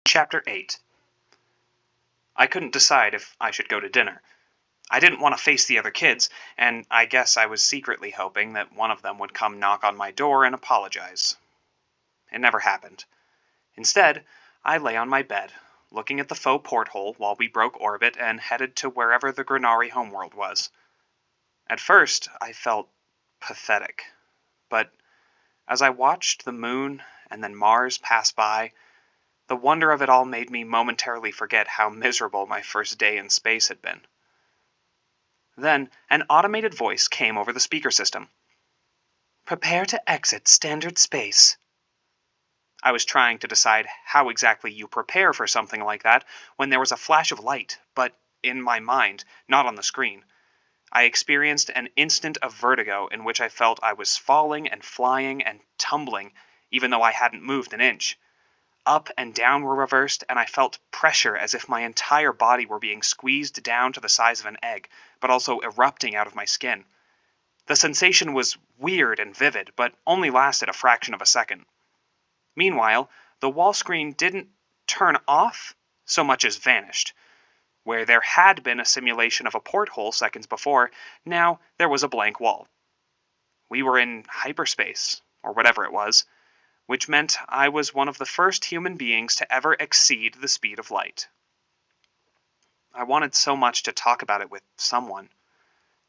Chapter 8. I couldn't decide if I should go to dinner. I didn't want to face the other kids, and I guess I was secretly hoping that one of them would come knock on my door and apologize. It never happened. Instead, I lay on my bed, looking at the faux porthole while we broke orbit and headed to wherever the Granari homeworld was. At first, I felt pathetic, but as I watched the moon and then Mars pass by, the wonder of it all made me momentarily forget how miserable my first day in space had been. Then, an automated voice came over the speaker system. "Prepare to exit standard space." I was trying to decide how exactly you prepare for something like that when there was a flash of light, but in my mind, not on the screen. I experienced an instant of vertigo in which I felt I was falling and flying and tumbling, even though I hadn't moved an inch. Up and down were reversed, and I felt pressure as if my entire body were being squeezed down to the size of an egg, but also erupting out of my skin. The sensation was weird and vivid, but only lasted a fraction of a second. Meanwhile, the wall screen didn't turn off so much as vanished. Where there had been a simulation of a porthole seconds before, now there was a blank wall. We were in hyperspace, or whatever it was, which meant I was one of the first human beings to ever exceed the speed of light. I wanted so much to talk about it with someone,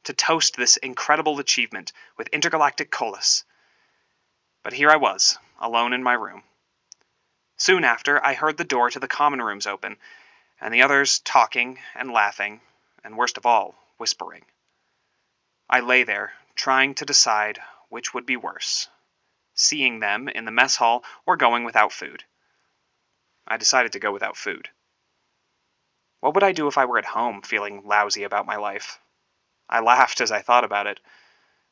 to toast this incredible achievement with intergalactic colas. But here I was, alone in my room. Soon after, I heard the door to the common rooms open, and the others talking and laughing, and worst of all, whispering. I lay there, trying to decide which would be worse, seeing them in the mess hall or going without food. I decided to go without food. What would I do if I were at home feeling lousy about my life? I laughed as I thought about it.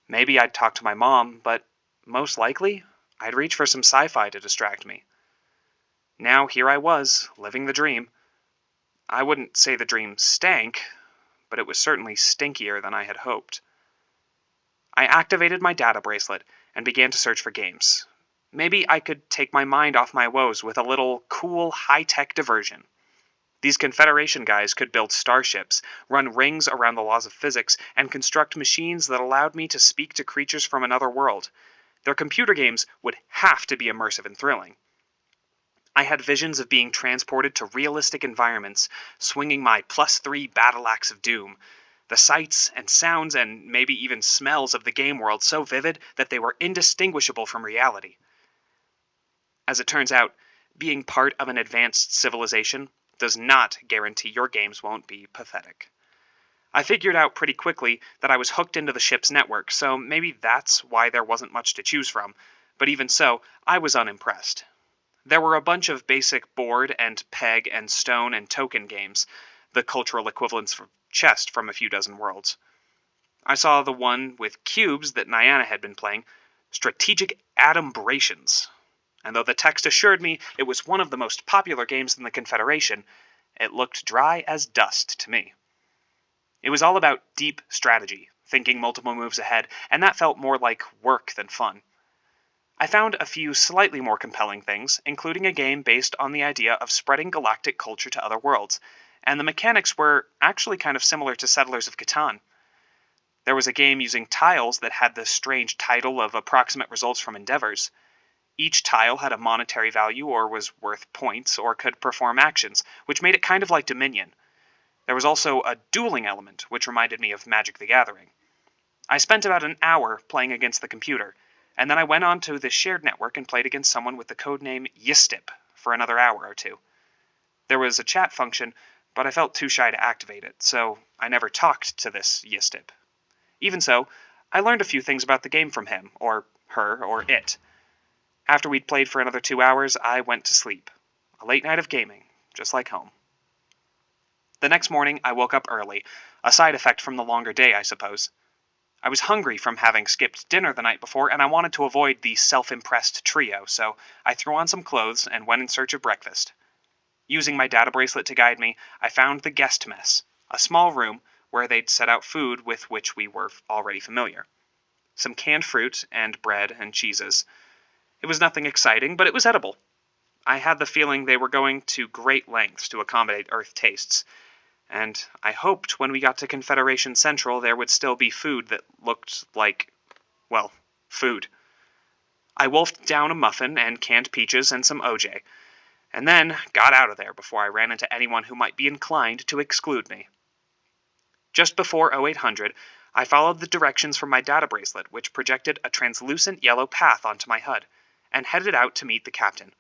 Maybe I'd talk to my mom, but most likely, I'd reach for some sci-fi to distract me. Now here I was, living the dream. I wouldn't say the dream stank, but it was certainly stinkier than I had hoped. I activated my data bracelet and began to search for games. Maybe I could take my mind off my woes with a little cool, high-tech diversion. These Confederation guys could build starships, run rings around the laws of physics, and construct machines that allowed me to speak to creatures from another world. Their computer games would have to be immersive and thrilling. I had visions of being transported to realistic environments, swinging my +3 battle axe of doom. The sights and sounds and maybe even smells of the game world so vivid that they were indistinguishable from reality. As it turns out, being part of an advanced civilization does not guarantee your games won't be pathetic. I figured out pretty quickly that I was hooked into the ship's network, so maybe that's why there wasn't much to choose from, but even so, I was unimpressed. There were a bunch of basic board and peg and stone and token games, the cultural equivalents of chess from a few dozen worlds. I saw the one with cubes that Nyana had been playing, Strategic Adumbrations, and though the text assured me it was one of the most popular games in the Confederation, it looked dry as dust to me. It was all about deep strategy, thinking multiple moves ahead, and that felt more like work than fun. I found a few slightly more compelling things, including a game based on the idea of spreading galactic culture to other worlds, and the mechanics were actually kind of similar to Settlers of Catan. There was a game using tiles that had the strange title of Approximate Results from Endeavors. Each tile had a monetary value or was worth points or could perform actions, which made it kind of like Dominion. There was also a dueling element, which reminded me of Magic the Gathering. I spent about an hour playing against the computer, and then I went on to the shared network and played against someone with the codename Yistip for another hour or two. There was a chat function, but I felt too shy to activate it, so I never talked to this Yistip. Even so, I learned a few things about the game from him, or her, or it. After we'd played for another 2 hours, I went to sleep. A late night of gaming, just like home. The next morning, I woke up early, a side effect from the longer day, I suppose. I was hungry from having skipped dinner the night before, and I wanted to avoid the self-impressed trio, so I threw on some clothes and went in search of breakfast. Using my data bracelet to guide me, I found the guest mess, a small room where they'd set out food with which we were already familiar. Some canned fruit and bread and cheeses. It was nothing exciting, but it was edible. I had the feeling they were going to great lengths to accommodate Earth tastes, and I hoped when we got to Confederation Central there would still be food that looked like, well, food. I wolfed down a muffin and canned peaches and some OJ, and then got out of there before I ran into anyone who might be inclined to exclude me. Just before 0800, I followed the directions from my data bracelet, which projected a translucent yellow path onto my HUD, and headed out to meet the captain.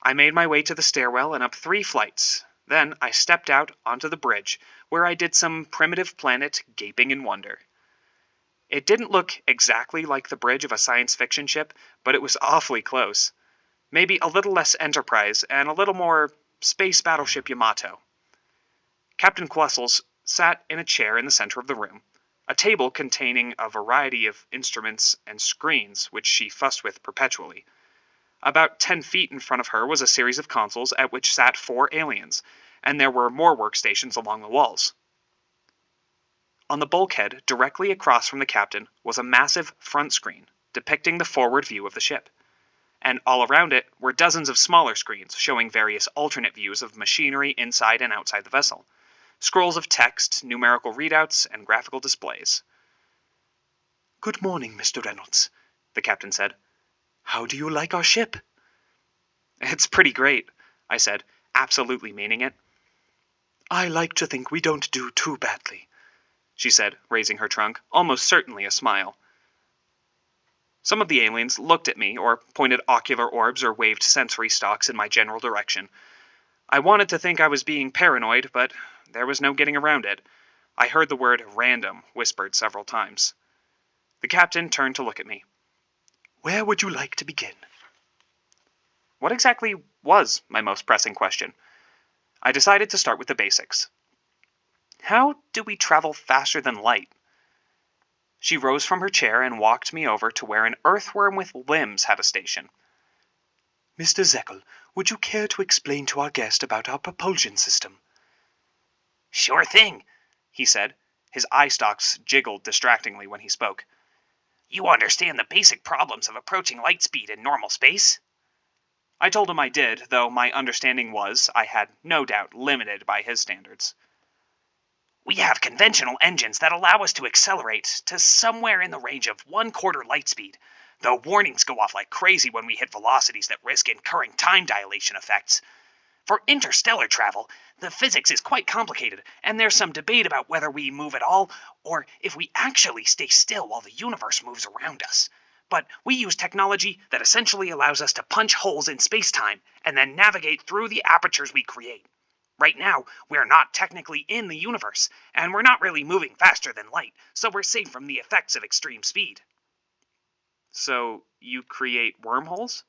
I made my way to the stairwell and up 3 flights. Then I stepped out onto the bridge, where I did some primitive planet gaping in wonder. It didn't look exactly like the bridge of a science fiction ship, but it was awfully close. Maybe a little less Enterprise and a little more Space Battleship Yamato. Captain Quessels sat in a chair in the center of the room, a table containing a variety of instruments and screens which she fussed with perpetually. About 10 feet in front of her was a series of consoles at which sat 4 aliens, and there were more workstations along the walls. On the bulkhead, directly across from the captain, was a massive front screen, depicting the forward view of the ship. And all around it were dozens of smaller screens showing various alternate views of machinery inside and outside the vessel, scrolls of text, numerical readouts, and graphical displays. "Good morning, Mr. Reynolds," the captain said. "How do you like our ship?" "It's pretty great," I said, absolutely meaning it. "I like to think we don't do too badly," she said, raising her trunk, almost certainly a smile. Some of the aliens looked at me, or pointed ocular orbs or waved sensory stalks in my general direction. I wanted to think I was being paranoid, but there was no getting around it. I heard the word random whispered several times. The captain turned to look at me. "Where would you like to begin?" What exactly was my most pressing question? I decided to start with the basics. How do we travel faster than light? She rose from her chair and walked me over to where an earthworm with limbs had a station. "Mr. Zekel, would you care to explain to our guest about our propulsion system?" "Sure thing," he said. His eye stalks jiggled distractingly when he spoke. "You understand the basic problems of approaching light speed in normal space?" I told him I did, though my understanding was, I had no doubt, limited by his standards. "We have conventional engines that allow us to accelerate to somewhere in the range of 1/4 light speed, though warnings go off like crazy when we hit velocities that risk incurring time dilation effects. For interstellar travel, the physics is quite complicated, and there's some debate about whether we move at all, or if we actually stay still while the universe moves around us. But we use technology that essentially allows us to punch holes in space-time and then navigate through the apertures we create. Right now, we're not technically in the universe, and we're not really moving faster than light, so we're safe from the effects of extreme speed." "So, you create wormholes?"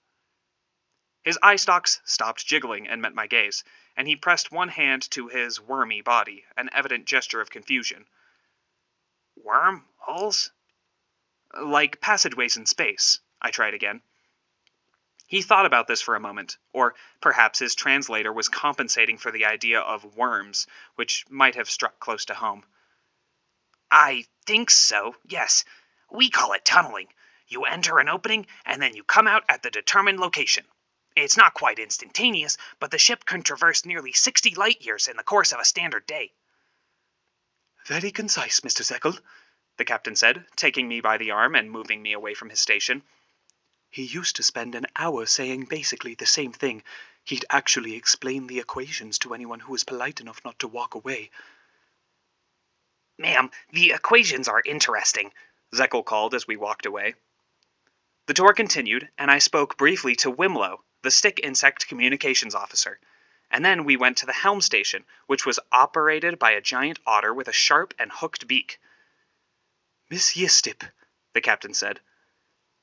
His eye stalks stopped jiggling and met my gaze, and he pressed one hand to his wormy body, an evident gesture of confusion. "Wormholes?" "Like passageways in space," I tried again. He thought about this for a moment, or perhaps his translator was compensating for the idea of worms, which might have struck close to home. "I think so, yes. We call it tunneling. You enter an opening, and then you come out at the determined location. It's not quite instantaneous, but the ship can traverse nearly 60 light-years in the course of a standard day." "Very concise, Mr. Zekel," the captain said, taking me by the arm and moving me away from his station. "He used to spend an hour saying basically the same thing. He'd actually explain the equations to anyone who was polite enough not to walk away." "Ma'am, the equations are interesting," Zekel called as we walked away. The tour continued, and I spoke briefly to Wimlow, the stick insect communications officer, and then we went to the helm station, which was operated by a giant otter with a sharp and hooked beak. "Miss Yistip," the captain said,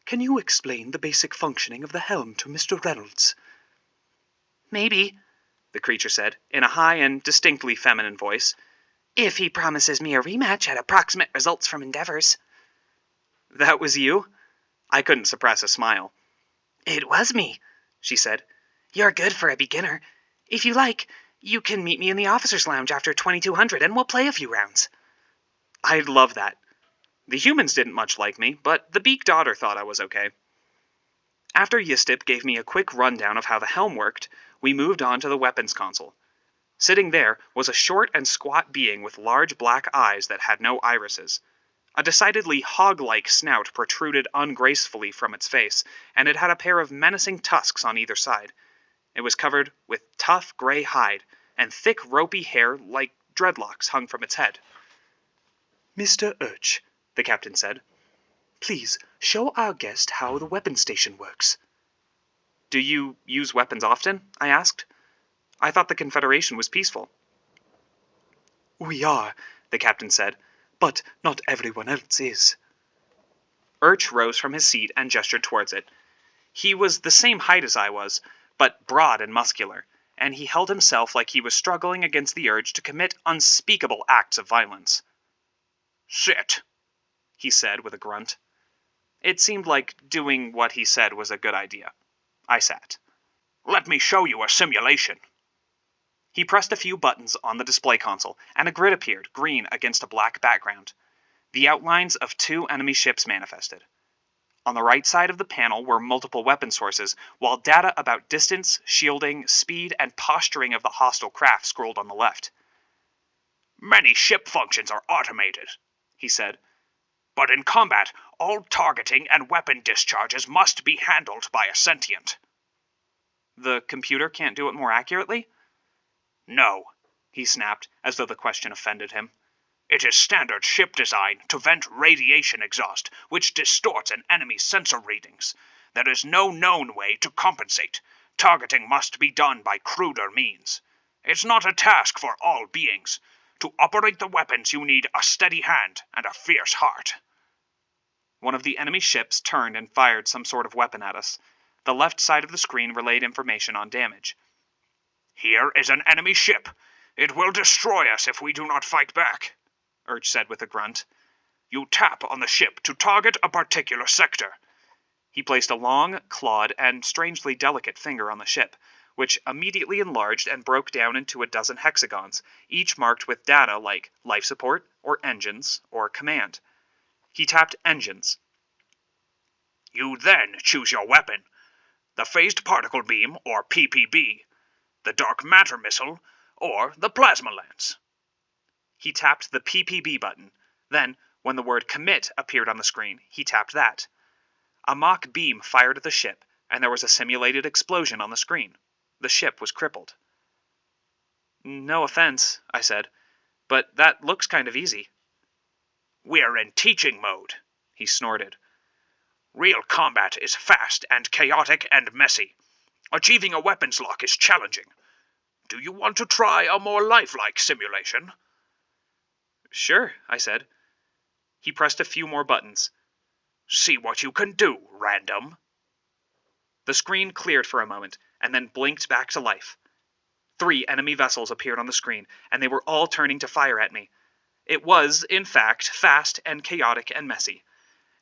"can you explain the basic functioning of the helm to Mr. Reynolds?" "Maybe," the creature said, in a high and distinctly feminine voice, "if he promises me a rematch at approximate results from endeavors." "That was you?" I couldn't suppress a smile. "It was me," she said. "You're good for a beginner. If you like, you can meet me in the officer's lounge after 2200 and we'll play a few rounds." I'd love that. The humans didn't much like me, but the beaked otter thought I was okay. After Yistip gave me a quick rundown of how the helm worked, we moved on to the weapons console. Sitting there was a short and squat being with large black eyes that had no irises. A decidedly hog-like snout protruded ungracefully from its face, and it had a pair of menacing tusks on either side. It was covered with tough gray hide, and thick ropey hair like dreadlocks hung from its head. "Mr. Urch," the captain said, "please show our guest how the weapon station works." "Do you use weapons often?" I asked. I thought the Confederation was peaceful. "We are," the captain said, "but not everyone else is." Urch rose from his seat and gestured towards it. He was the same height as I was, but broad and muscular, and he held himself like he was struggling against the urge to commit unspeakable acts of violence. "Sit," he said with a grunt. It seemed like doing what he said was a good idea. I sat. "Let me show you a simulation." He pressed a few buttons on the display console, and a grid appeared, green against a black background. The outlines of 2 enemy ships manifested. On the right side of the panel were multiple weapon sources, while data about distance, shielding, speed, and posturing of the hostile craft scrolled on the left. "Many ship functions are automated," he said. "But in combat, all targeting and weapon discharges must be handled by a sentient." "The computer can't do it more accurately?" "No," he snapped, as though the question offended him. "It is standard ship design to vent radiation exhaust, which distorts an enemy's sensor readings. There is no known way to compensate. Targeting must be done by cruder means. It's not a task for all beings. To operate the weapons, you need a steady hand and a fierce heart." One of the enemy ships turned and fired some sort of weapon at us. The left side of the screen relayed information on damage. "Here is an enemy ship. It will destroy us if we do not fight back," Urch said with a grunt. "You tap on the ship to target a particular sector." He placed a long, clawed, and strangely delicate finger on the ship, which immediately enlarged and broke down into a dozen hexagons, each marked with data like life support, or engines, or command. He tapped engines. "You then choose your weapon. The phased particle beam, or PPB, the dark matter missile, or the plasma lance." He tapped the PPB button. Then, when the word commit appeared on the screen, he tapped that. A mock beam fired at the ship, and there was a simulated explosion on the screen. The ship was crippled. "No offense," I said, "but that looks kind of easy." "We're in teaching mode," he snorted. "Real combat is fast and chaotic and messy. Achieving a weapons lock is challenging. Do you want to try a more lifelike simulation?" "Sure," I said. He pressed a few more buttons. "See what you can do, random." The screen cleared for a moment, and then blinked back to life. 3 enemy vessels appeared on the screen, and they were all turning to fire at me. It was, in fact, fast and chaotic and messy.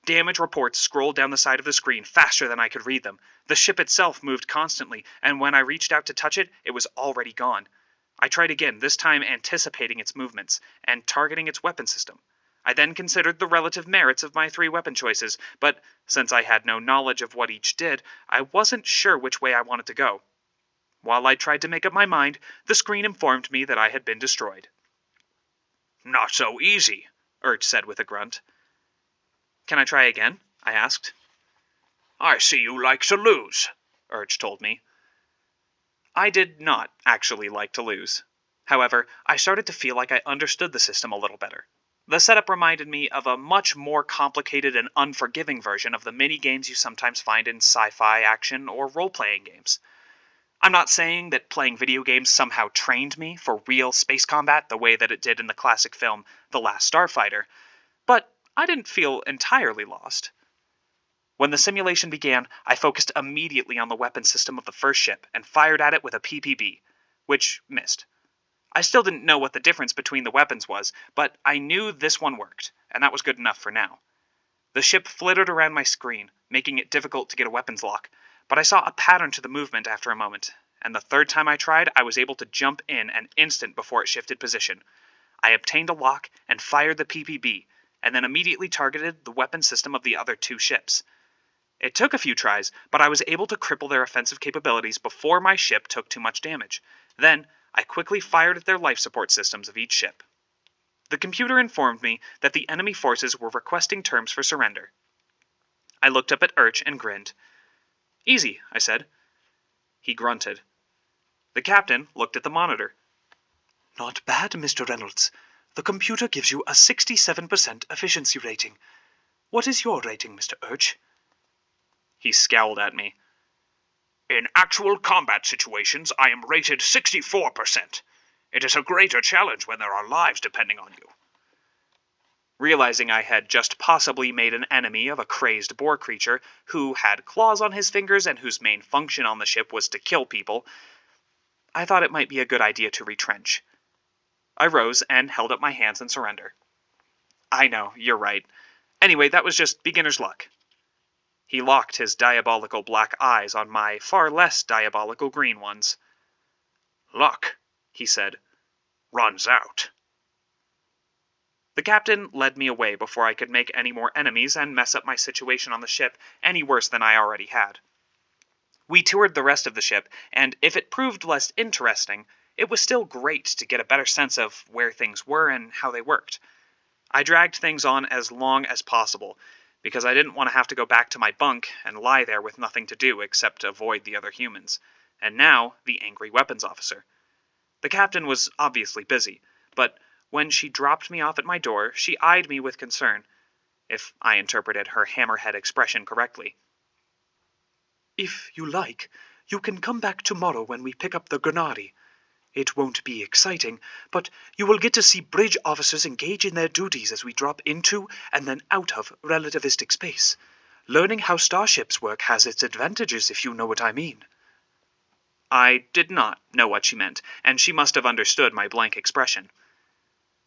Damage reports scrolled down the side of the screen faster than I could read them. The ship itself moved constantly, and when I reached out to touch it, it was already gone. I tried again, this time anticipating its movements, and targeting its weapon system. I then considered the relative merits of my 3 weapon choices, but since I had no knowledge of what each did, I wasn't sure which way I wanted to go. While I tried to make up my mind, the screen informed me that I had been destroyed. "Not so easy," Urch said with a grunt. "Can I try again?" I asked. "I see you like to lose," Urch told me. I did not actually like to lose. However, I started to feel like I understood the system a little better. The setup reminded me of a much more complicated and unforgiving version of the mini-games you sometimes find in sci-fi, action, or role-playing games. I'm not saying that playing video games somehow trained me for real space combat the way that it did in the classic film The Last Starfighter, but I didn't feel entirely lost. When the simulation began, I focused immediately on the weapon system of the first ship and fired at it with a PPB, which missed. I still didn't know what the difference between the weapons was, but I knew this one worked, and that was good enough for now. The ship flittered around my screen, making it difficult to get a weapons lock, but I saw a pattern to the movement after a moment, and the third time I tried, I was able to jump in an instant before it shifted position. I obtained a lock and fired the PPB, and then immediately targeted the weapon system of the other 2 ships. It took a few tries, but I was able to cripple their offensive capabilities before my ship took too much damage. Then, I quickly fired at their life support systems of each ship. The computer informed me that the enemy forces were requesting terms for surrender. I looked up at Urch and grinned. "Easy," I said. He grunted. The captain looked at the monitor. "Not bad, Mr. Reynolds. The computer gives you a 67% efficiency rating. What is your rating, Mr. Urch?" He scowled at me. "In actual combat situations, I am rated 64%. It is a greater challenge when there are lives depending on you." Realizing I had just possibly made an enemy of a crazed boar creature who had claws on his fingers and whose main function on the ship was to kill people, I thought it might be a good idea to retrench. I rose and held up my hands in surrender. "I know, you're right. Anyway, that was just beginner's luck." He locked his diabolical black eyes on my far less diabolical green ones. "Luck," he said, "runs out." The captain led me away before I could make any more enemies and mess up my situation on the ship any worse than I already had. We toured the rest of the ship, and if it proved less interesting, it was still great to get a better sense of where things were and how they worked. I dragged things on as long as possible, because I didn't want to have to go back to my bunk and lie there with nothing to do except avoid the other humans, and now the angry weapons officer. The captain was obviously busy, but when she dropped me off at my door, she eyed me with concern, if I interpreted her hammerhead expression correctly. "If you like, you can come back tomorrow when we pick up the Grenadi. It won't be exciting, but you will get to see bridge officers engage in their duties as we drop into and then out of relativistic space. Learning how starships work has its advantages, if you know what I mean." I did not know what she meant, and she must have understood my blank expression.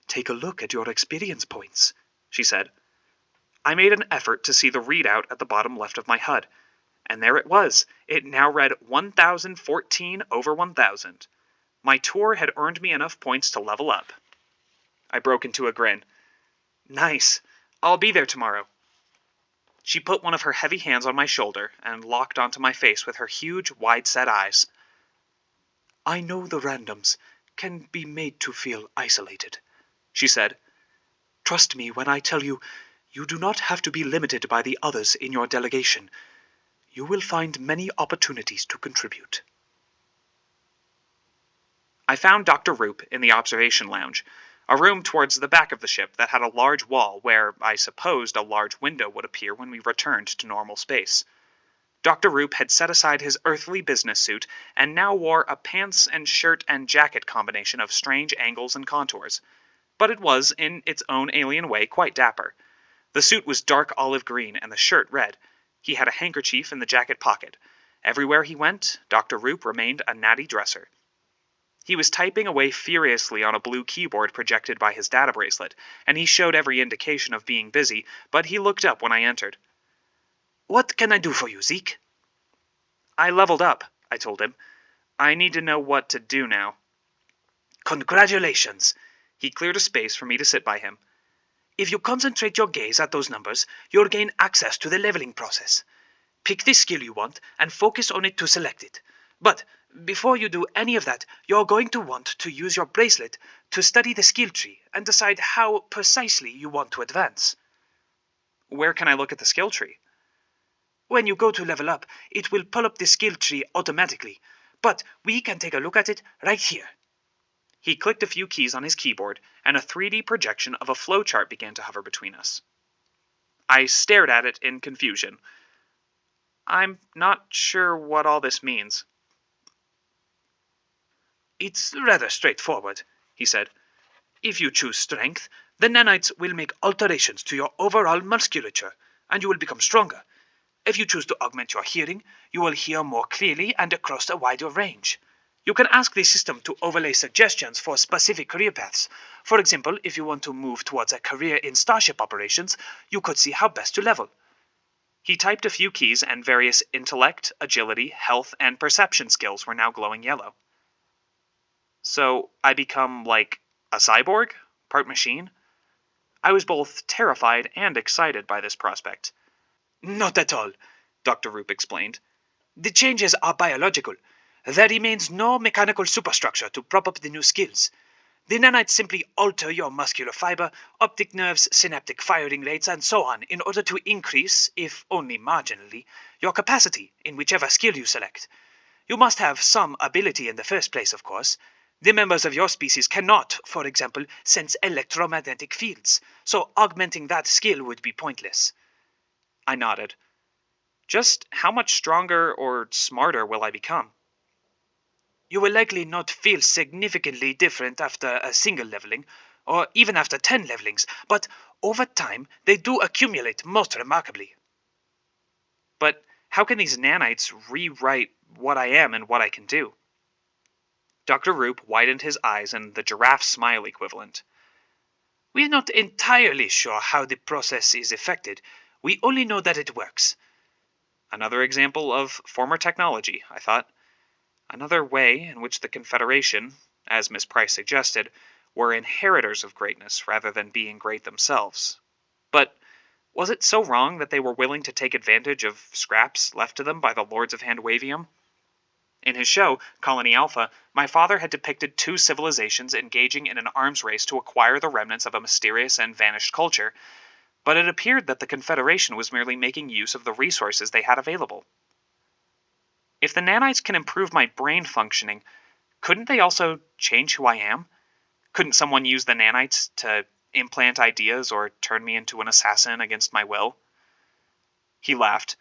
"Take a look at your experience points," she said. I made an effort to see the readout at the bottom left of my HUD, and there it was. It now read 1014 over 1000. My tour had earned me enough points to level up. I broke into a grin. "Nice. I'll be there tomorrow." She put one of her heavy hands on my shoulder and locked onto my face with her huge, wide-set eyes. "I know the randoms can be made to feel isolated," she said. "Trust me when I tell you, you do not have to be limited by the others in your delegation. You will find many opportunities to contribute." I found Dr. Roop in the observation lounge, a room towards the back of the ship that had a large wall where I supposed a large window would appear when we returned to normal space. Dr. Roop had set aside his earthly business suit and now wore a pants and shirt and jacket combination of strange angles and contours. But it was, in its own alien way, quite dapper. The suit was dark olive green and the shirt red. He had a handkerchief in the jacket pocket. Everywhere he went, Dr. Roop remained a natty dresser. He was typing away furiously on a blue keyboard projected by his data bracelet, and he showed every indication of being busy, but he looked up when I entered. "What can I do for you, Zeke?" "I leveled up," I told him. "I need to know what to do now." "Congratulations!" He cleared a space for me to sit by him. "If you concentrate your gaze at those numbers, you'll gain access to the leveling process. Pick the skill you want and focus on it to select it. But before you do any of that, you're going to want to use your bracelet to study the skill tree and decide how precisely you want to advance." "Where can I look at the skill tree?" "When you go to level up, it will pull up the skill tree automatically, but we can take a look at it right here." He clicked a few keys on his keyboard, and a 3D projection of a flowchart began to hover between us. I stared at it in confusion. "I'm not sure what all this means." "It's rather straightforward," he said. "If you choose strength, the nanites will make alterations to your overall musculature, and you will become stronger. If you choose to augment your hearing, you will hear more clearly and across a wider range. You can ask the system to overlay suggestions for specific career paths. For example, if you want to move towards a career in starship operations, you could see how best to level." He typed a few keys, and various intellect, agility, health, and perception skills were now glowing yellow. So I become, like, a cyborg? Part machine? I was both terrified and excited by this prospect. "Not at all. Dr. Roop explained. The changes are biological. There remains no mechanical superstructure to prop up the new skills. The nanites simply alter your muscular fiber, optic nerves, synaptic firing rates, and so on in order to increase, if only marginally, your capacity in whichever skill you select. You must have some ability in the first place, of course. The members of your species cannot, for example, sense electromagnetic fields, so augmenting that skill would be pointless. I nodded. Just how much stronger or smarter will I become? You will likely not feel significantly different after a single leveling, or even after 10 levelings, but over time they do accumulate most remarkably. But how can these nanites rewrite what I am and what I can do? Dr. Roop widened his eyes in the giraffe smile equivalent. We're not entirely sure how the process is effected. We only know that it works. Another example of former technology, I thought. Another way in which the Confederation, as Miss Price suggested, were inheritors of greatness rather than being great themselves. But was it so wrong that they were willing to take advantage of scraps left to them by the Lords of Handwavium? In his show, Colony Alpha, my father had depicted two civilizations engaging in an arms race to acquire the remnants of a mysterious and vanished culture, but it appeared that the Confederation was merely making use of the resources they had available. If the nanites can improve my brain functioning, couldn't they also change who I am? Couldn't someone use the nanites to implant ideas or turn me into an assassin against my will? He laughed.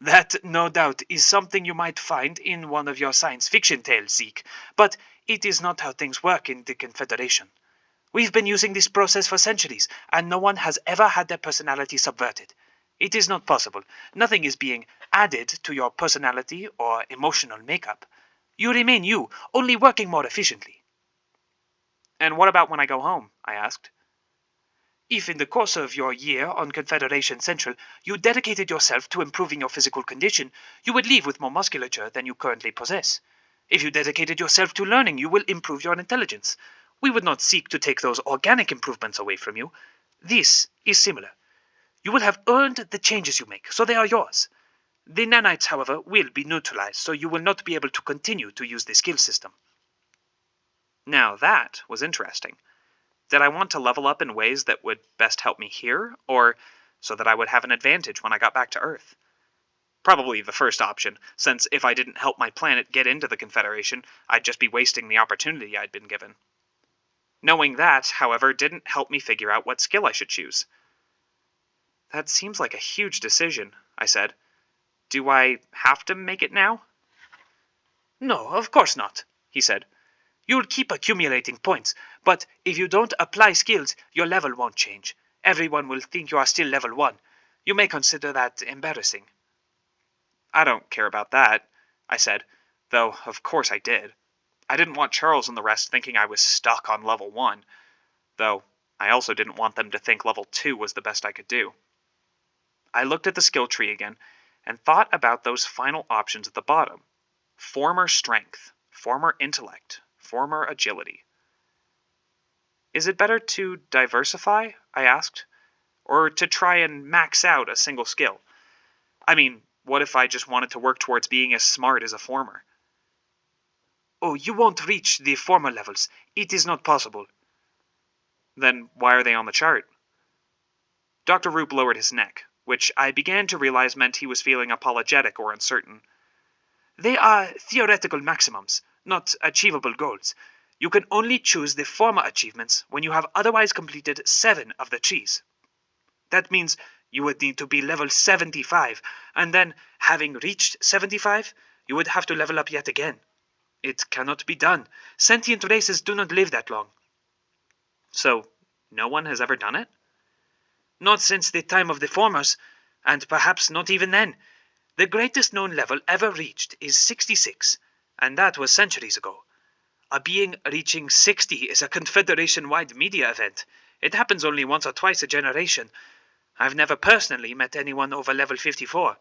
That, no doubt, is something you might find in one of your science fiction tales, Zeke, but it is not how things work in the Confederation. We've been using this process for centuries, and no one has ever had their personality subverted. It is not possible. Nothing is being added to your personality or emotional makeup. You remain you, only working more efficiently. And what about when I go home? I asked. If in the course of your year on Confederation Central you dedicated yourself to improving your physical condition, you would leave with more musculature than you currently possess. If you dedicated yourself to learning, you will improve your intelligence. We would not seek to take those organic improvements away from you. This is similar. You will have earned the changes you make, so they are yours. The nanites, however, will be neutralized, so you will not be able to continue to use the skill system. Now that was interesting. Did I want to level up in ways that would best help me here, or so that I would have an advantage when I got back to Earth? Probably the first option, since if I didn't help my planet get into the Confederation, I'd just be wasting the opportunity I'd been given. Knowing that, however, didn't help me figure out what skill I should choose. That seems like a huge decision, I said. Do I have to make it now? No, of course not, he said. You'll keep accumulating points, but if you don't apply skills, your level won't change. Everyone will think you are still level 1. You may consider that embarrassing. I don't care about that, I said, though of course I did. I didn't want Charles and the rest thinking I was stuck on level 1, though I also didn't want them to think level 2 was the best I could do. I looked at the skill tree again and thought about those final options at the bottom. Former strength, former intellect, former agility. Is it better to diversify, I asked, or to try and max out a single skill? I mean, what if I just wanted to work towards being as smart as a former? Oh, you won't reach the former levels. It is not possible. Then why are they on the chart? Dr. Roop lowered his neck, which I began to realize meant he was feeling apologetic or uncertain. They are theoretical maximums, not achievable goals. You can only choose the former achievements when you have otherwise completed 7 of the trees. That means you would need to be level 75, and then, having reached 75, you would have to level up yet again. It cannot be done. Sentient races do not live that long. So, no one has ever done it? Not since the time of the formers, and perhaps not even then. The greatest known level ever reached is 66, and that was centuries ago. A being reaching 60 is a Confederation-wide media event. It happens only once or twice a generation. I've never personally met anyone over level 54.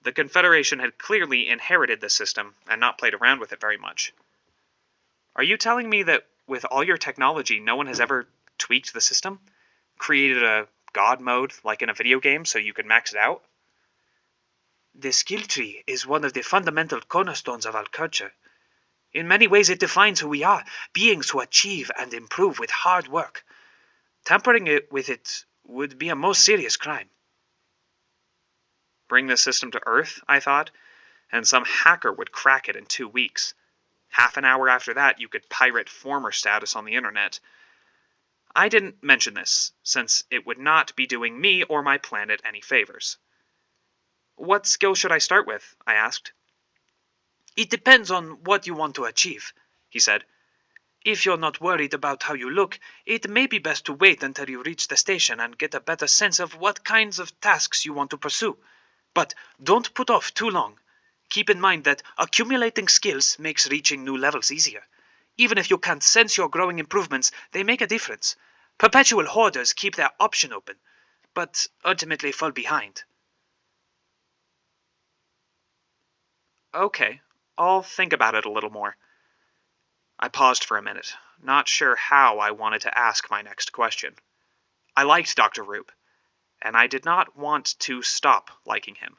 The Confederation had clearly inherited the system and not played around with it very much. Are you telling me that with all your technology, no one has ever tweaked the system? Created a God mode like in a video game so you could max it out? The skill tree is one of the fundamental cornerstones of our culture. In many ways, it defines who we are, beings who achieve and improve with hard work. Tampering with it would be a most serious crime. Bring the system to Earth, I thought, and some hacker would crack it in 2 weeks. Half an hour after that, you could pirate former status on the internet. I didn't mention this, since it would not be doing me or my planet any favors. What skill should I start with? I asked. It depends on what you want to achieve, he said. If you're not worried about how you look, it may be best to wait until you reach the station and get a better sense of what kinds of tasks you want to pursue. But don't put off too long. Keep in mind that accumulating skills makes reaching new levels easier. Even if you can't sense your growing improvements, they make a difference. Perpetual hoarders keep their option open, but ultimately fall behind. Okay, I'll think about it a little more. I paused for a minute, not sure how I wanted to ask my next question. I liked Dr. Roop, and I did not want to stop liking him.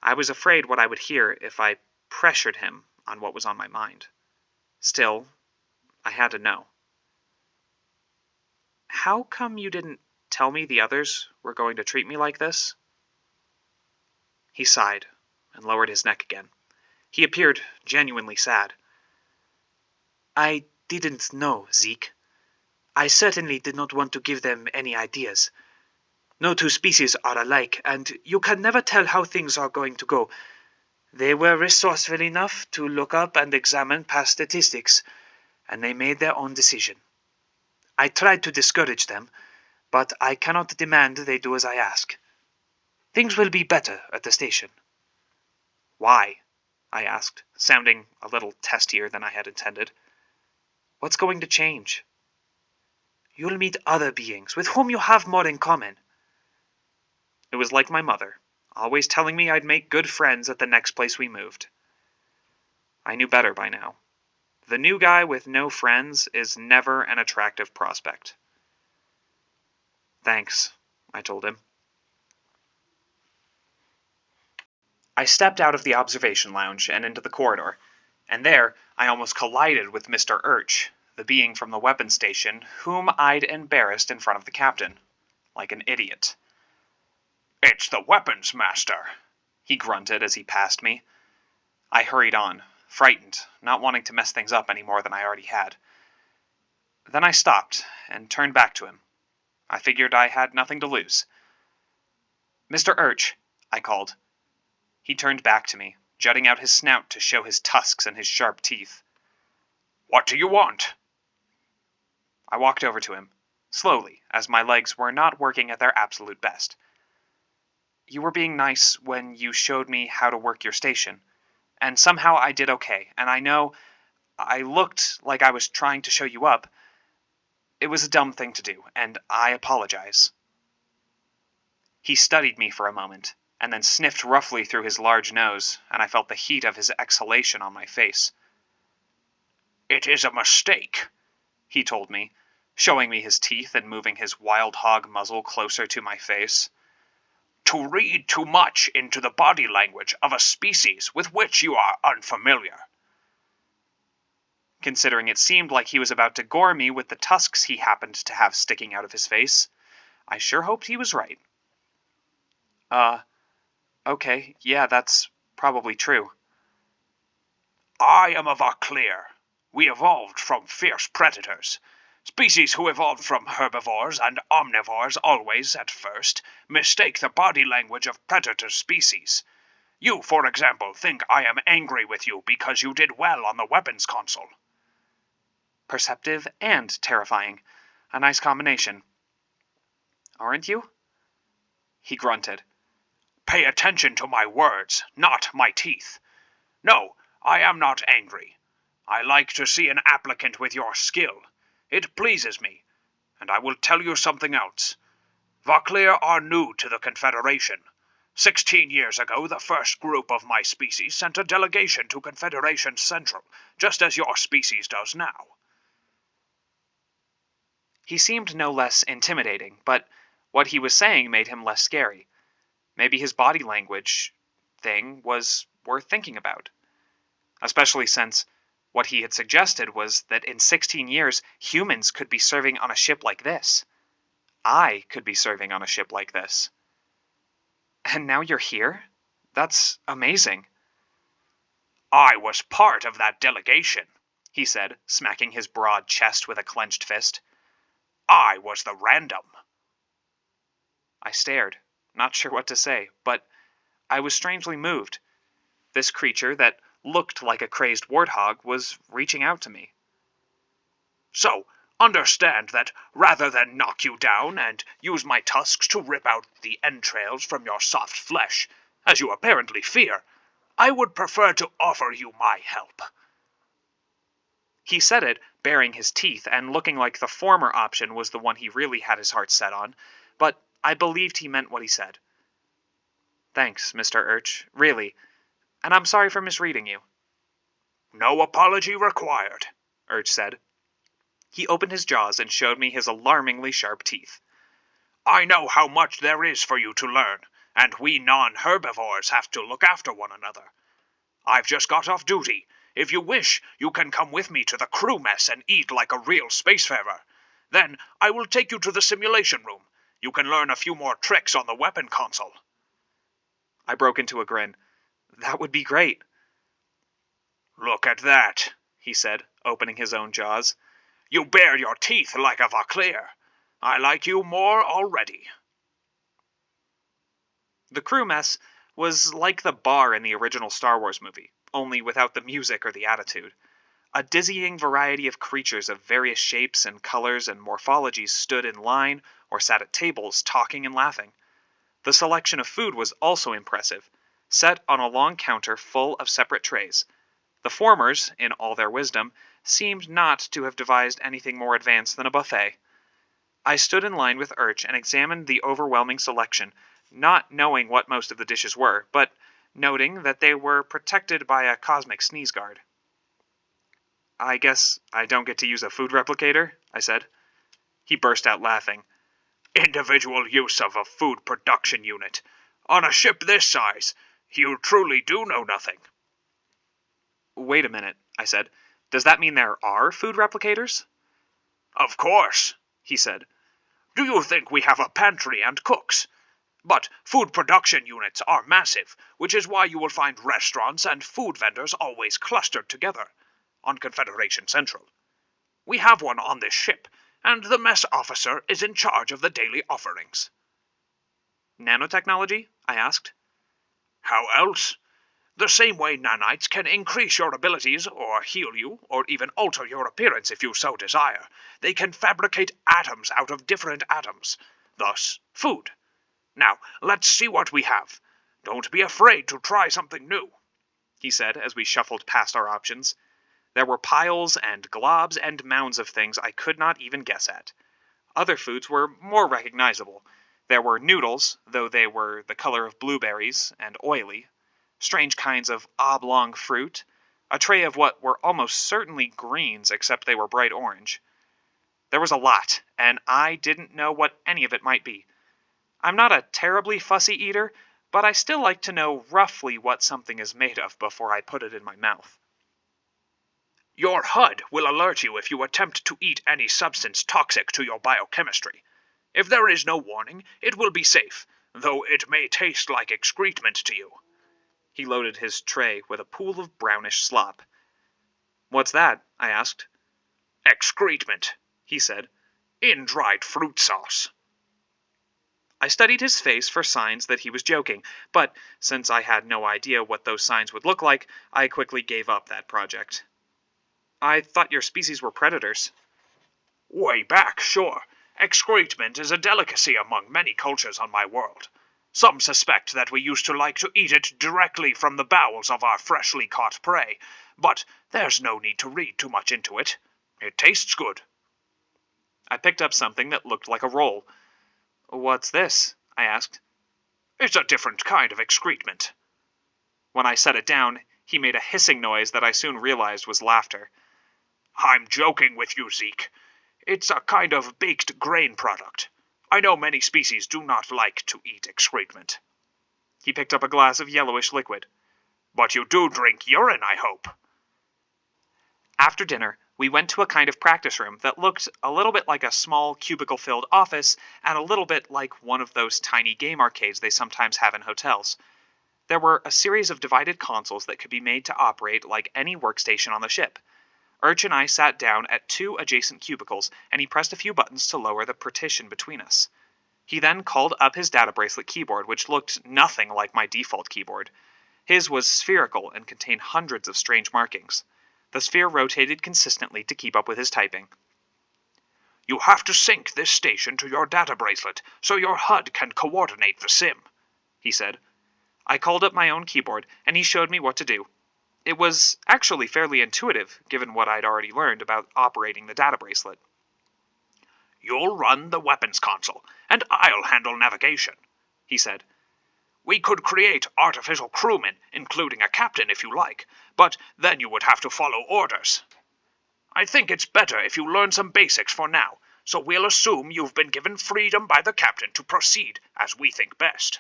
I was afraid what I would hear if I pressured him on what was on my mind. Still, I had to know. How come you didn't tell me the others were going to treat me like this? He sighed and lowered his neck again. He appeared genuinely sad. I didn't know, Zeke. I certainly did not want to give them any ideas. No two species are alike, and you can never tell how things are going to go. They were resourceful enough to look up and examine past statistics, and they made their own decision. I tried to discourage them, but I cannot demand they do as I ask. Things will be better at the station. Why? I asked, sounding a little testier than I had intended. What's going to change? You'll meet other beings with whom you have more in common. It was like my mother, always telling me I'd make good friends at the next place we moved. I knew better by now. The new guy with no friends is never an attractive prospect. Thanks, I told him. I stepped out of the observation lounge and into the corridor, and there I almost collided with Mr. Urch, the being from the weapons station whom I'd embarrassed in front of the captain, like an idiot. "It's the weapons master," he grunted as he passed me. I hurried on, frightened, not wanting to mess things up any more than I already had. Then I stopped and turned back to him. I figured I had nothing to lose. "Mr. Urch," I called. He turned back to me, jutting out his snout to show his tusks and his sharp teeth. "What do you want?" I walked over to him, slowly, as my legs were not working at their absolute best. "You were being nice when you showed me how to work your station, and somehow I did okay, and I know I looked like I was trying to show you up. It was a dumb thing to do, and I apologize." He studied me for a moment, and then sniffed roughly through his large nose, and I felt the heat of his exhalation on my face. "It is a mistake," he told me, showing me his teeth and moving his wild hog muzzle closer to my face. "To read too much into the body language of a species with which you are unfamiliar." Considering it seemed like he was about to gore me with the tusks he happened to have sticking out of his face, I sure hoped he was right. Okay, yeah, that's probably true." "I am a Vacleer. We evolved from fierce predators. Species who evolved from herbivores and omnivores always, at first, mistake the body language of predator species. You, for example, think I am angry with you because you did well on the weapons console." Perceptive and terrifying. A nice combination. "Aren't you?" He grunted. "Pay attention to my words, not my teeth. No, I am not angry. I like to see an applicant with your skill. It pleases me. And I will tell you something else. Vacleer are new to the Confederation. 16 years ago, the first group of my species sent a delegation to Confederation Central, just as your species does now." He seemed no less intimidating, but what he was saying made him less scary. Maybe his body language thing was worth thinking about. Especially since what he had suggested was that in 16 years, humans could be serving on a ship like this. I could be serving on a ship like this. And now you're here? That's amazing. I was part of that delegation, he said, smacking his broad chest with a clenched fist. I was the random. I stared, not sure what to say, but I was strangely moved. This creature that looked like a crazed warthog was reaching out to me. So, understand that rather than knock you down and use my tusks to rip out the entrails from your soft flesh, as you apparently fear, I would prefer to offer you my help. He said it, baring his teeth and looking like the former option was the one he really had his heart set on, but I believed he meant what he said. Thanks, Mr. Urch, really, and I'm sorry for misreading you. No apology required, Urch said. He opened his jaws and showed me his alarmingly sharp teeth. I know how much there is for you to learn, and we non-herbivores have to look after one another. I've just got off duty. If you wish, you can come with me to the crew mess and eat like a real spacefarer. Then I will take you to the simulation room. You can learn a few more tricks on the weapon console. I broke into a grin. That would be great. Look at that, he said, opening his own jaws. You bare your teeth like a Vaclair. I like you more already. The crew mess was like the bar in the original Star Wars movie, only without the music or the attitude. A dizzying variety of creatures of various shapes and colors and morphologies stood in line or sat at tables talking and laughing. The selection of food was also impressive, set on a long counter full of separate trays. The formers, in all their wisdom, seemed not to have devised anything more advanced than a buffet. I stood in line with Urch and examined the overwhelming selection, not knowing what most of the dishes were, but noting that they were protected by a cosmic sneeze guard. I guess I don't get to use a food replicator, I said. He burst out laughing. Individual use of a food production unit. On a ship this size, you truly do know nothing. Wait a minute, I said. Does that mean there are food replicators? Of course, he said. Do you think we have a pantry and cooks? But food production units are massive, which is why you will find restaurants and food vendors always clustered together on Confederation Central. We have one on this ship, and the mess officer is in charge of the daily offerings. Nanotechnology? I asked. How else? The same way nanites can increase your abilities, or heal you, or even alter your appearance if you so desire. They can fabricate atoms out of different atoms, thus food. Now, let's see what we have. Don't be afraid to try something new, he said as we shuffled past our options. There were piles and globs and mounds of things I could not even guess at. Other foods were more recognizable. There were noodles, though they were the color of blueberries and oily, strange kinds of oblong fruit, a tray of what were almost certainly greens except they were bright orange. There was a lot, and I didn't know what any of it might be. I'm not a terribly fussy eater, but I still like to know roughly what something is made of before I put it in my mouth. Your HUD will alert you if you attempt to eat any substance toxic to your biochemistry. If there is no warning, it will be safe, though it may taste like excrement to you. He loaded his tray with a pool of brownish slop. What's that? I asked. Excrement, he said, in dried fruit sauce. I studied his face for signs that he was joking, but since I had no idea what those signs would look like, I quickly gave up that project. I thought your species were predators. Way back, sure. Excrement is a delicacy among many cultures on my world. Some suspect that we used to like to eat it directly from the bowels of our freshly caught prey, but there's no need to read too much into it. It tastes good. I picked up something that looked like a roll. What's this? I asked. It's a different kind of excrement. When I set it down, he made a hissing noise that I soon realized was laughter. I'm joking with you, Zeke. It's a kind of baked grain product. I know many species do not like to eat excrement. He picked up a glass of yellowish liquid. But you do drink urine, I hope. After dinner, we went to a kind of practice room that looked a little bit like a small cubicle-filled office and a little bit like one of those tiny game arcades they sometimes have in hotels. There were a series of divided consoles that could be made to operate like any workstation on the ship. Urch and I sat down at 2 adjacent cubicles, and he pressed a few buttons to lower the partition between us. He then called up his data bracelet keyboard, which looked nothing like my default keyboard. His was spherical and contained hundreds of strange markings. The sphere rotated consistently to keep up with his typing. You have to sync this station to your data bracelet so your HUD can coordinate the sim, he said. I called up my own keyboard, and he showed me what to do. It was actually fairly intuitive, given what I'd already learned about operating the data bracelet. You'll run the weapons console, and I'll handle navigation, he said. We could create artificial crewmen, including a captain if you like, but then you would have to follow orders. I think it's better if you learn some basics for now, so we'll assume you've been given freedom by the captain to proceed as we think best.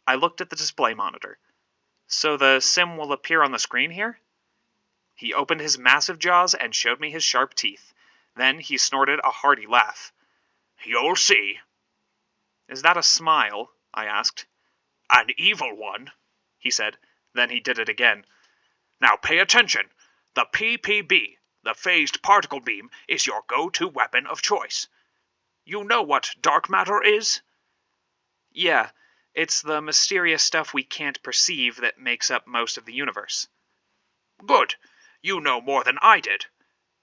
I looked at the display monitor. So the sim will appear on the screen here? He opened his massive jaws and showed me his sharp teeth. Then he snorted a hearty laugh. You'll see. Is that a smile? I asked. An evil one, he said. Then he did it again. Now pay attention. The PPB, the phased particle beam, is your go-to weapon of choice. You know what dark matter is? Yeah, it's the mysterious stuff we can't perceive that makes up most of the universe. Good. You know more than I did.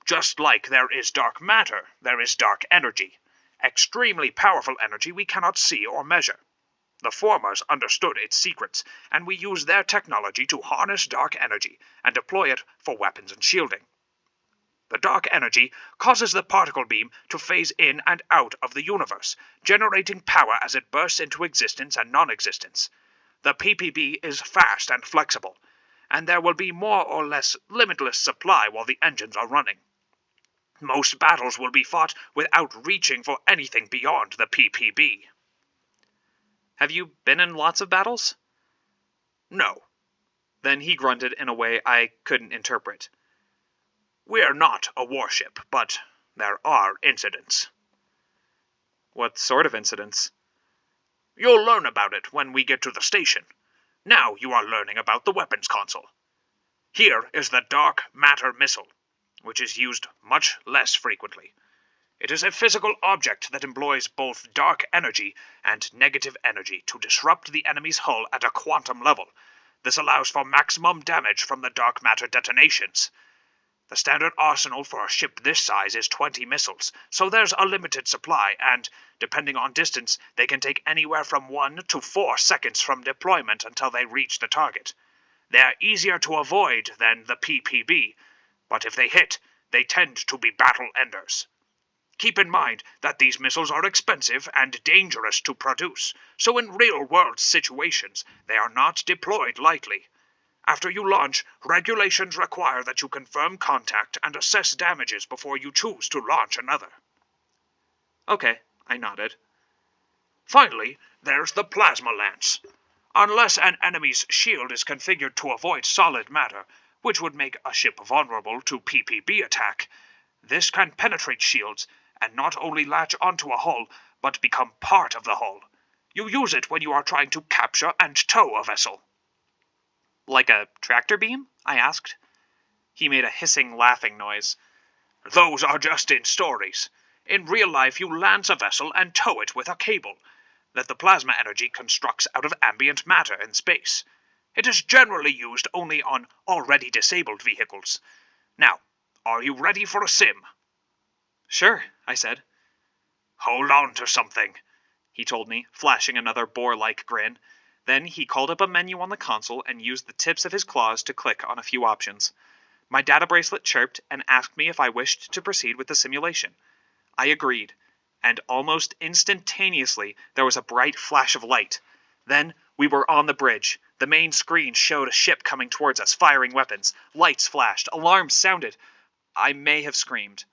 Just like there is dark matter, there is dark energy. Extremely powerful energy we cannot see or measure. The formers understood its secrets, and we use their technology to harness dark energy and deploy it for weapons and shielding. The dark energy causes the particle beam to phase in and out of the universe, generating power as it bursts into existence and non-existence. The PPB is fast and flexible, and there will be more or less limitless supply while the engines are running. Most battles will be fought without reaching for anything beyond the PPB. Have you been in lots of battles? No. Then he grunted in a way I couldn't interpret. We're not a warship, but there are incidents. What sort of incidents? You'll learn about it when we get to the station. Now you are learning about the weapons console. Here is the dark matter missile, which is used much less frequently. It is a physical object that employs both dark energy and negative energy to disrupt the enemy's hull at a quantum level. This allows for maximum damage from the dark matter detonations. The standard arsenal for a ship this size is 20 missiles, so there's a limited supply, and, depending on distance, they can take anywhere from 1 to 4 seconds from deployment until they reach the target. They're easier to avoid than the PPB, but if they hit, they tend to be battle enders. Keep in mind that these missiles are expensive and dangerous to produce, so in real-world situations, they are not deployed lightly. After you launch, regulations require that you confirm contact and assess damages before you choose to launch another. Okay, I nodded. Finally, there's the plasma lance. Unless an enemy's shield is configured to avoid solid matter, which would make a ship vulnerable to PPB attack, this can penetrate shields and not only latch onto a hull, but become part of the hull. You use it when you are trying to capture and tow a vessel. Like a tractor beam? I asked. He made a hissing, laughing noise. Those are just in stories. In real life, you lance a vessel and tow it with a cable that the plasma energy constructs out of ambient matter in space. It is generally used only on already disabled vehicles. Now, are you ready for a sim? Sure, I said. Hold on to something, he told me, flashing another boar-like grin. Then he called up a menu on the console and used the tips of his claws to click on a few options. My data bracelet chirped and asked me if I wished to proceed with the simulation. I agreed, and almost instantaneously there was a bright flash of light. Then we were on the bridge. The main screen showed a ship coming towards us, firing weapons. Lights flashed. Alarms sounded. I may have screamed.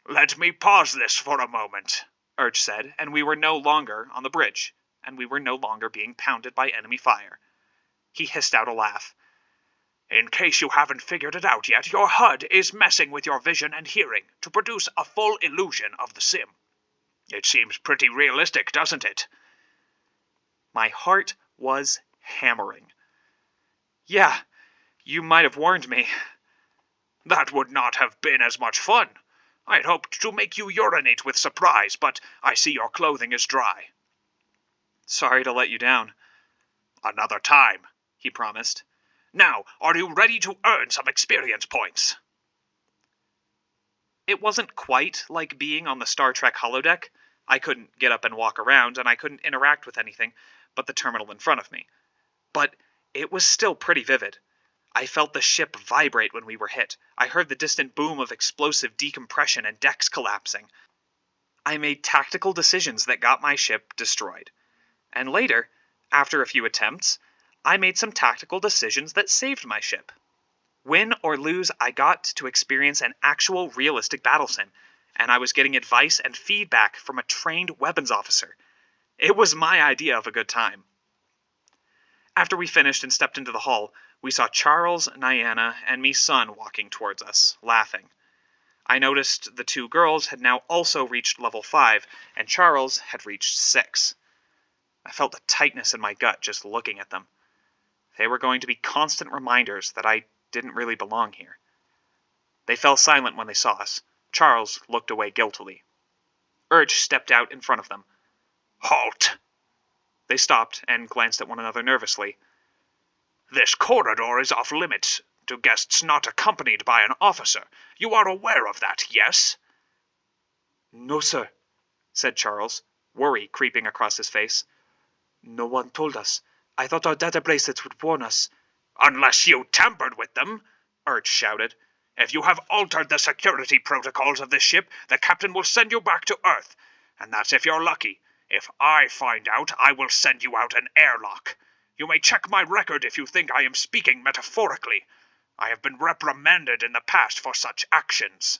Let me pause this for a moment, Urch said, and we were no longer on the bridge. and we were no longer being pounded by enemy fire. He hissed out a laugh. In case you haven't figured it out yet, your HUD is messing with your vision and hearing to produce a full illusion of the sim. It seems pretty realistic, doesn't it? My heart was hammering. Yeah, you might have warned me. That would not have been as much fun. I'd hoped to make you urinate with surprise, but I see your clothing is dry. Sorry to let you down. Another time, he promised. Now, are you ready to earn some experience points? It wasn't quite like being on the Star Trek holodeck. I couldn't get up and walk around, and I couldn't interact with anything but the terminal in front of me. But it was still pretty vivid. I felt the ship vibrate when we were hit. I heard the distant boom of explosive decompression and decks collapsing. I made tactical decisions that got my ship destroyed. And later, after a few attempts, I made some tactical decisions that saved my ship. Win or lose, I got to experience an actual realistic battle sim, and I was getting advice and feedback from a trained weapons officer. It was my idea of a good time. After we finished and stepped into the hall, we saw Charles, Niana, and me son walking towards us, laughing. I noticed the two girls had now also reached level 5, and Charles had reached 6. I felt a tightness in my gut just looking at them. They were going to be constant reminders that I didn't really belong here. They fell silent when they saw us. Charles looked away guiltily. Urge stepped out in front of them. Halt! They stopped and glanced at one another nervously. This corridor is off limits to guests not accompanied by an officer. You are aware of that, yes? No, sir, said Charles, worry creeping across his face. No one told us. I thought our data bracelets would warn us. Unless you tampered with them, Urge shouted. If you have altered the security protocols of this ship, the captain will send you back to Earth. And that's if you're lucky. If I find out, I will send you out an airlock. You may check my record if you think I am speaking metaphorically. I have been reprimanded in the past for such actions.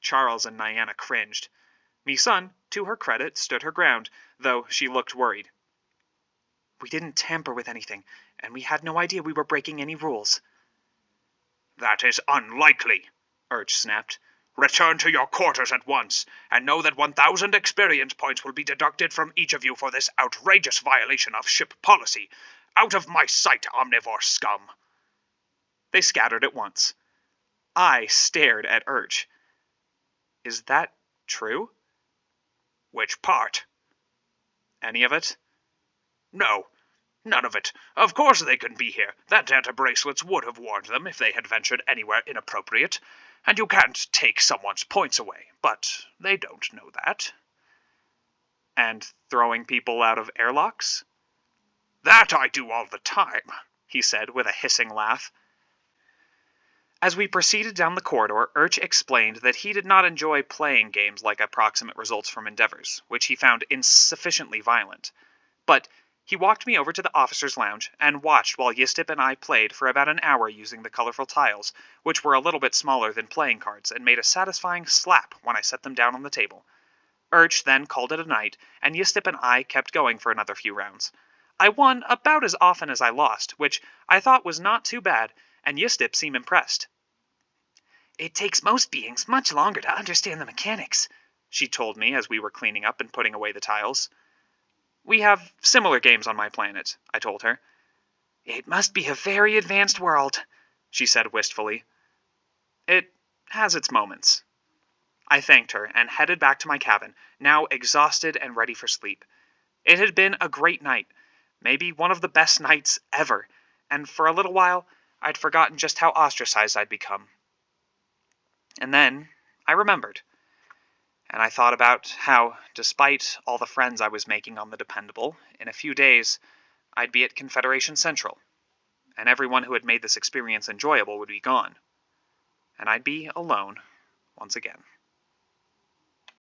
Charles and Niana cringed. Me son, to her credit, stood her ground, though she looked worried. We didn't tamper with anything, and we had no idea we were breaking any rules. That is unlikely, Urge snapped. Return to your quarters at once, and know that 1,000 experience points will be deducted from each of you for this outrageous violation of ship policy. Out of my sight, omnivore scum! They scattered at once. I stared at Urge. Is that true? Which part? Any of it? No, none of it. Of course they can be here. That data bracelets would have warned them if they had ventured anywhere inappropriate. And you can't take someone's points away, but they don't know that. And throwing people out of airlocks? That I do all the time, he said with a hissing laugh. As we proceeded down the corridor, Urch explained that he did not enjoy playing games like Approximate Results from Endeavors, which he found insufficiently violent. But he walked me over to the officer's lounge and watched while Yistip and I played for about an hour using the colorful tiles, which were a little bit smaller than playing cards and made a satisfying slap when I set them down on the table. Urch then called it a night, and Yistip and I kept going for another few rounds. I won about as often as I lost, which I thought was not too bad, and Yistip seemed impressed. It takes most beings much longer to understand the mechanics, she told me as we were cleaning up and putting away the tiles. We have similar games on my planet, I told her. It must be a very advanced world, she said wistfully. It has its moments. I thanked her and headed back to my cabin, now exhausted and ready for sleep. It had been a great night, maybe one of the best nights ever, and for a little while I'd forgotten just how ostracized I'd become. And then I remembered. And I thought about how, despite all the friends I was making on the Dependable, in a few days, I'd be at Confederation Central, and everyone who had made this experience enjoyable would be gone, and I'd be alone once again.